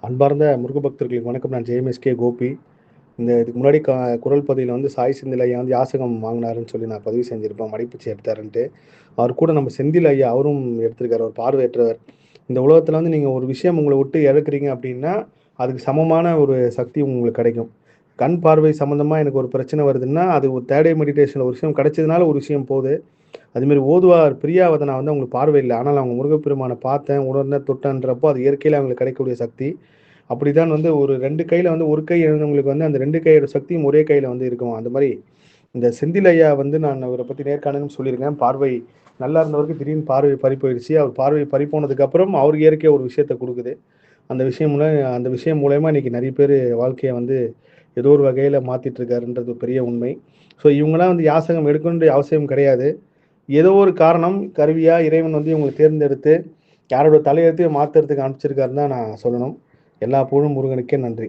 அன்பார்ந்த முருக பக்தர்களுக்கு வணக்கம். நான் ஜேஎம்எஸ்கே கோபி. இதுக்கு முன்னாடி குரல் பதிவில் வந்து சாய் செந்தில் ஐயா வந்து யாசகம் வாங்கினாருன்னு சொல்லி நான் பதிவு செஞ்சுருப்பேன். மடிப்பிச்சை எடுத்தாருன்ட்டு. அவர் கூட நம்ம செந்தில் ஐயா அவரும் எடுத்திருக்காரு. ஒரு பார்வையற்றவர். இந்த உலகத்தில் வந்து நீங்கள் ஒரு விஷயம் உங்களை விட்டு இழக்கிறீங்க அப்படின்னா அதுக்கு சமமான ஒரு சக்தி உங்களுக்கு கிடைக்கும். கண் பார்வை சம்மந்தமாக எனக்கு ஒரு பிரச்சனை வருதுன்னா அது ஒரு தேர்ட் டே மெடிடேஷனில் ஒரு விஷயம் கிடைச்சதுனால ஒரு விஷயம் போகுது. அதுமாரி ஓதுவார் பிரியாவதனா வந்து அவங்களுக்கு பார்வை இல்லை. ஆனால் அவங்க முருகப்பெருமானை பார்த்தேன், உணர்ந்தேன், தொட்டன்றப்போ அது இயற்கையில் அவங்களுக்கு கிடைக்கக்கூடிய சக்தி. அப்படிதான் வந்து ஒரு 2 கையில வந்து ஒரு கை எழுந்தவங்களுக்கு வந்து அந்த 2 கையோட சக்தியும் ஒரே கையில வந்து இருக்கும். அந்த மாரி இந்த செந்தில் ஐயா வந்து நான் அவர பத்தி நேர்காணலும் சொல்லியிருக்கேன். பார்வை நல்லா இருந்தவருக்கு திடீர்னு பார்வை பறி போயிடுச்சு. அவர் பார்வை பறி போனதுக்கு அப்புறம் அவருக்கு இயற்கை ஒரு விஷயத்த குடுக்குது. அந்த விஷயம் மூலியமா இன்னைக்கு நெறைய பேரு வாழ்க்கைய வந்து ஏதோ ஒரு வகையில மாத்திட்டு இருக்காருன்றது பெரிய உண்மை. ஸோ இவங்கலாம் வந்து யாசகம் எடுக்கணுன்ற அவசியம் கிடையாது. ஏதோ ஒரு காரணம், கருவியா இறைவன் வந்து இவங்கள தேர்ந்தெடுத்து யாரோட தலையெழுத்தையும் மாத்துறதுக்கு அனுப்பிச்சிருக்காருன்னு தான் நான் சொல்லணும். எல்லா புகழும் முருகனுக்கே. நன்றி.